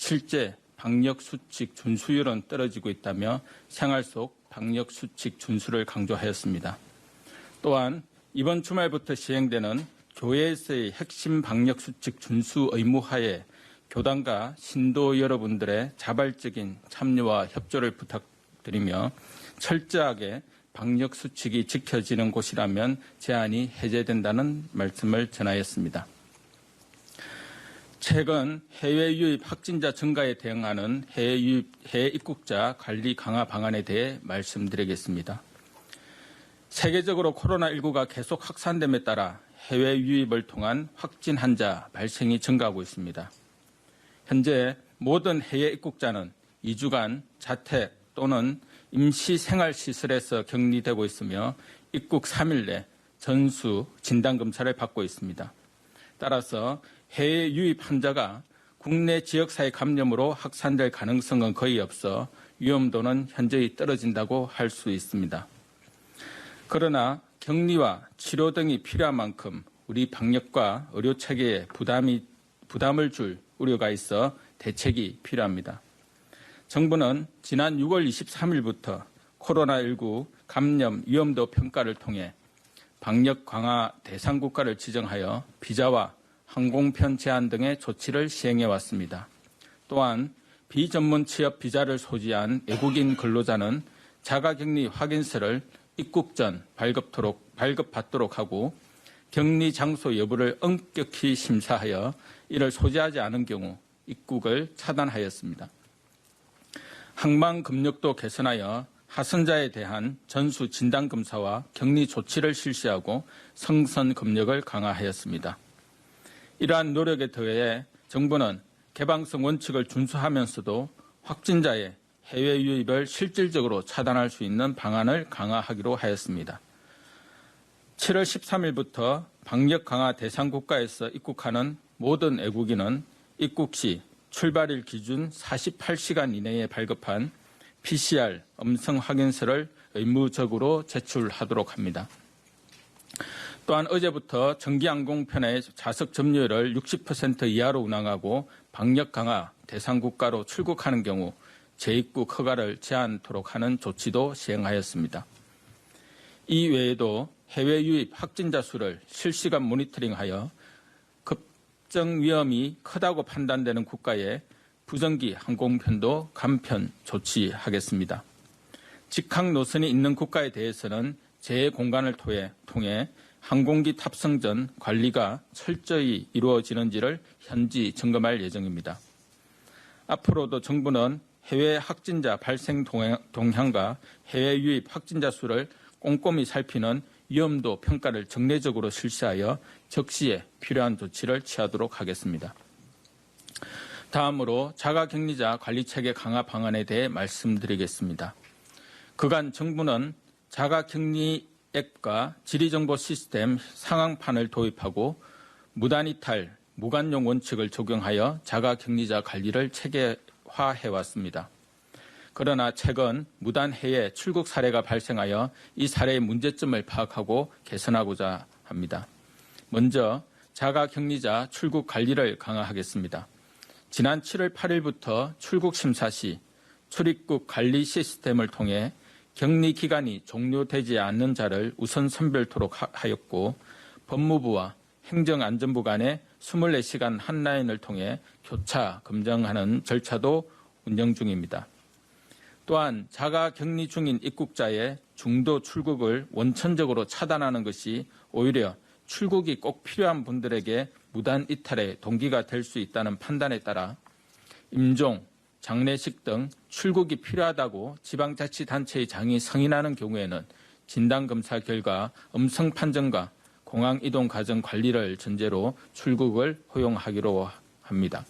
실제 방역수칙 준수율은 떨어지고 있다며 생활 속 방역수칙 준수를 강조하였습니다. 또한 이번 주말부터 시행되는 교회에서의 핵심 방역수칙 준수 의무화에 교단과 신도 여러분들의 자발적인 참여와 협조를 부탁드리며 철저하게 방역수칙이 지켜지는 곳이라면 제한이 해제된다는 말씀을 전하였습니다. 최근 해외 유입 확진자 증가에 대응하는 해외 입국자 관리 강화 방안에 대해 말씀드리겠습니다. 세계적으로 코로나19가 계속 확산됨에 따라 해외 유입을 통한 확진 환자 발생이 증가하고 있습니다. 현재 모든 해외 입국자는 2주간 자택 또는 임시생활시설에서 격리되고 있으며 입국 3일 내 전수 진단검사를 받고 있습니다. 따라서 해외 유입 환자가 국내 지역사회 감염으로 확산될 가능성은 거의 없어 위험도는 현저히 떨어진다고 할 수 있습니다. 그러나 격리와 치료 등이 필요한 만큼 우리 방역과 의료체계에 부담을 줄 우려가 있어 대책이 필요합니다. 정부는 지난 6월 23일부터 코로나19 감염 위험도 평가를 통해 방역 강화 대상 국가를 지정하여 비자와 항공편 제한 등의 조치를 시행해 왔습니다. 또한 비전문 취업 비자를 소지한 외국인 근로자는 자가격리 확인서를 입국 전 발급받도록 하고 격리 장소 여부를 엄격히 심사하여 이를 소지하지 않은 경우 입국을 차단하였습니다. 항만 검역도 개선하여 하선자에 대한 전수 진단 검사와 격리 조치를 실시하고 성선 검역을 강화하였습니다. 이러한 노력에 더해 정부는 개방성 원칙을 준수하면서도 확진자의 해외 유입을 실질적으로 차단할 수 있는 방안을 강화하기로 하였습니다. 7월 13일부터 방역 강화 대상 국가에서 입국하는 모든 외국인은 입국 시 출발일 기준 48시간 이내에 발급한 PCR 음성 확인서를 의무적으로 제출하도록 합니다. 또한 어제부터 전기항공편의 좌석 점유율을 60% 이하로 운항하고 방역 강화 대상 국가로 출국하는 경우 재입국 허가를 제한토록 하는 조치도 시행하였습니다. 이 외에도 해외 유입 확진자 수를 실시간 모니터링하여 급증 위험이 크다고 판단되는 국가에 부정기 항공편도 감편 조치하겠습니다. 직항 노선이 있는 국가에 대해서는 재공간을 통해 항공기 탑승 전 관리가 철저히 이루어지는지를 현지 점검할 예정입니다. 앞으로도 정부는 해외 확진자 발생 동향과 해외 유입 확진자 수를 꼼꼼히 살피는 위험도 평가를 정례적으로 실시하여 적시에 필요한 조치를 취하도록 하겠습니다. 다음으로 자가격리자 관리체계 강화 방안에 대해 말씀드리겠습니다. 그간 정부는 자가격리 앱과 지리정보 시스템 상황판을 도입하고 무단이탈, 무관용 원칙을 적용하여 자가격리자 관리를 체계화해왔습니다. 그러나 최근 무단 해외 출국 사례가 발생하여 이 사례의 문제점을 파악하고 개선하고자 합니다. 먼저 자가격리자 출국 관리를 강화하겠습니다. 지난 7월 8일부터 출국 심사 시 출입국 관리 시스템을 통해 격리 기간이 종료되지 않는 자를 우선 선별토록 하였고 법무부와 행정안전부 간의 24시간 핫라인을 통해 교차 검증하는 절차도 운영 중입니다. 또한 자가격리 중인 입국자의 중도 출국을 원천적으로 차단하는 것이 오히려 출국이 꼭 필요한 분들에게 무단 이탈의 동기가 될 수 있다는 판단에 따라 임종, 장례식 등 출국이 필요하다고 지방자치단체의 장이 승인하는 경우에는 진단검사 결과 음성 판정과 공항 이동 과정 관리를 전제로 출국을 허용하기로 합니다.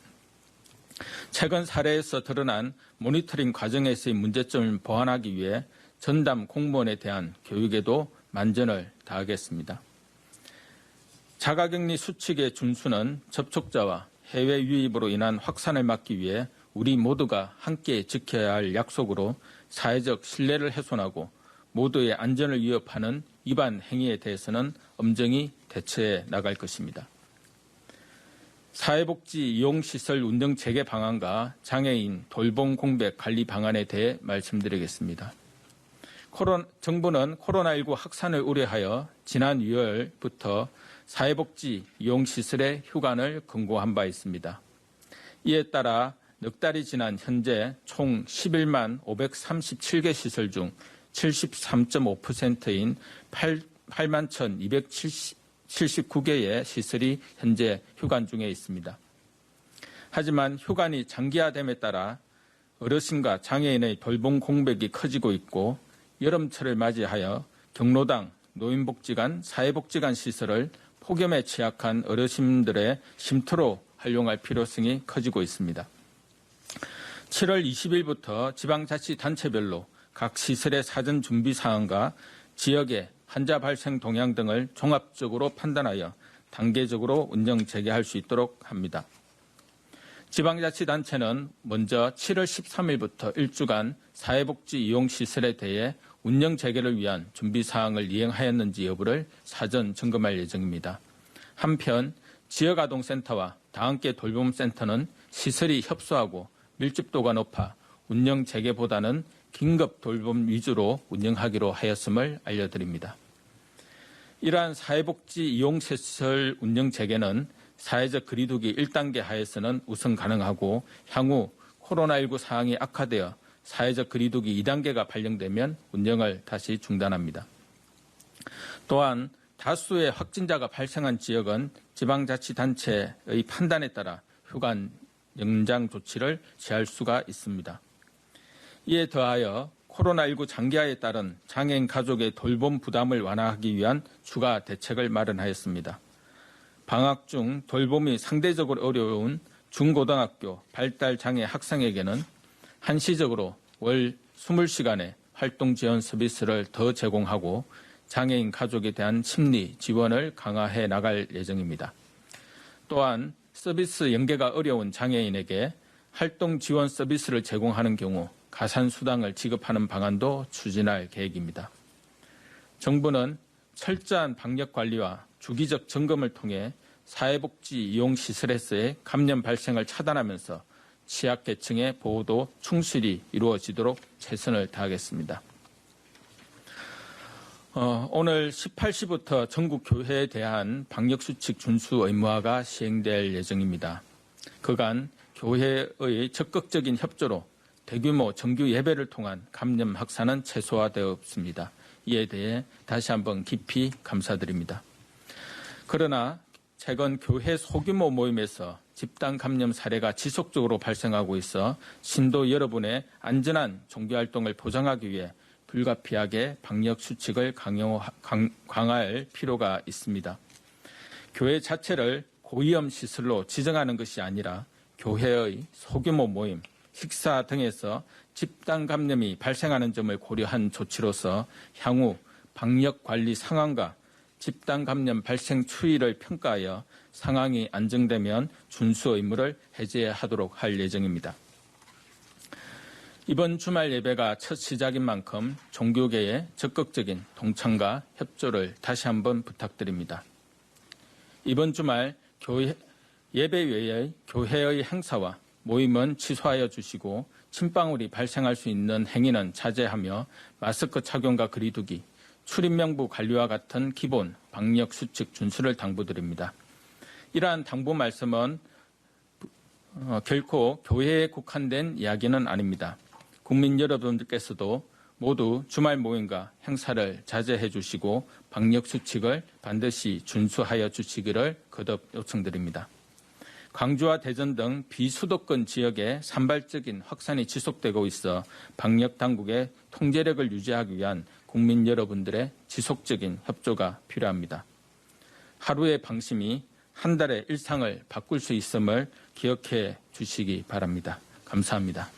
최근 사례에서 드러난 모니터링 과정에서의 문제점을 보완하기 위해 전담 공무원에 대한 교육에도 만전을 다하겠습니다. 자가격리 수칙의 준수는 접촉자와 해외 유입으로 인한 확산을 막기 위해 우리 모두가 함께 지켜야 할 약속으로 사회적 신뢰를 훼손하고 모두의 안전을 위협하는 위반 행위에 대해서는 엄정히 대처해 나갈 것입니다. 사회복지 이용시설 운영 재개 방안과 장애인 돌봄 공백 관리 방안에 대해 말씀드리겠습니다. 정부는 코로나19 확산을 우려하여 지난 6월부터 사회복지 이용시설의 휴관을 권고한 바 있습니다. 이에 따라 넉 달이 지난 현재 총 11만 537개 시설 중 73.5%인 8만 1,279개의 시설이 현재 휴관 중에 있습니다. 하지만 휴관이 장기화됨에 따라 어르신과 장애인의 돌봄 공백이 커지고 있고 여름철을 맞이하여 경로당, 노인복지관, 사회복지관 시설을 폭염에 취약한 어르신들의 쉼터로 활용할 필요성이 커지고 있습니다. 7월 20일부터 지방자치단체별로 각 시설의 사전 준비 사항과 지역의 환자 발생 동향 등을 종합적으로 판단하여 단계적으로 운영 재개할 수 있도록 합니다. 지방자치단체는 먼저 7월 13일부터 일주간 사회복지 이용시설에 대해 운영 재개를 위한 준비 사항을 이행하였는지 여부를 사전 점검할 예정입니다. 한편 지역아동센터와 다함께 돌봄센터는 시설이 협소하고 밀집도가 높아 운영 재개보다는 긴급 돌봄 위주로 운영하기로 하였음을 알려드립니다. 이러한 사회복지 이용시설 운영 재개는 사회적 거리두기 1단계 하에서는 우선 가능하고 향후 코로나19 상황이 악화되어 사회적 거리두기 2단계가 발령되면 운영을 다시 중단합니다. 또한 다수의 확진자가 발생한 지역은 지방자치단체의 판단에 따라 휴관 연장 조치를 취할 수가 있습니다. 이에 더하여 코로나19 장기화에 따른 장애인 가족의 돌봄 부담을 완화하기 위한 추가 대책을 마련하였습니다. 방학 중 돌봄이 상대적으로 어려운 중고등학교 발달장애 학생에게는 한시적으로 월 20시간의 활동 지원 서비스를 더 제공하고 장애인 가족에 대한 심리 지원을 강화해 나갈 예정입니다. 또한 서비스 연계가 어려운 장애인에게 활동 지원 서비스를 제공하는 경우 가산수당을 지급하는 방안도 추진할 계획입니다. 정부는 철저한 방역관리와 주기적 점검을 통해 사회복지 이용시설에서의 감염 발생을 차단하면서 취약계층의 보호도 충실히 이루어지도록 최선을 다하겠습니다. 오늘 18시부터 전국 교회에 대한 방역수칙 준수 의무화가 시행될 예정입니다. 그간 교회의 적극적인 협조로 대규모 정규 예배를 통한 감염 확산은 최소화되었습니다. 이에 대해 다시 한번 깊이 감사드립니다. 그러나 최근 교회 소규모 모임에서 집단 감염 사례가 지속적으로 발생하고 있어 신도 여러분의 안전한 종교활동을 보장하기 위해 불가피하게 방역 수칙을 강화할 필요가 있습니다. 교회 자체를 고위험 시설로 지정하는 것이 아니라 교회의 소규모 모임, 식사 등에서 집단 감염이 발생하는 점을 고려한 조치로서 향후 방역 관리 상황과 집단 감염 발생 추이를 평가하여 상황이 안정되면 준수 의무를 해제하도록 할 예정입니다. 이번 주말 예배가 첫 시작인 만큼 종교계의 적극적인 동참과 협조를 다시 한번 부탁드립니다. 이번 주말 예배 외의 교회의 행사와 모임은 취소하여 주시고 침방울이 발생할 수 있는 행위는 자제하며 마스크 착용과 거리두기, 출입명부 관리와 같은 기본 방역 수칙 준수를 당부드립니다. 이러한 당부 말씀은 결코 교회에 국한된 이야기는 아닙니다. 국민 여러분들께서도 모두 주말 모임과 행사를 자제해 주시고 방역 수칙을 반드시 준수하여 주시기를 거듭 요청드립니다. 광주와 대전 등 비수도권 지역에 산발적인 확산이 지속되고 있어 방역 당국의 통제력을 유지하기 위한 국민 여러분들의 지속적인 협조가 필요합니다. 하루의 방심이 한 달의 일상을 바꿀 수 있음을 기억해 주시기 바랍니다. 감사합니다.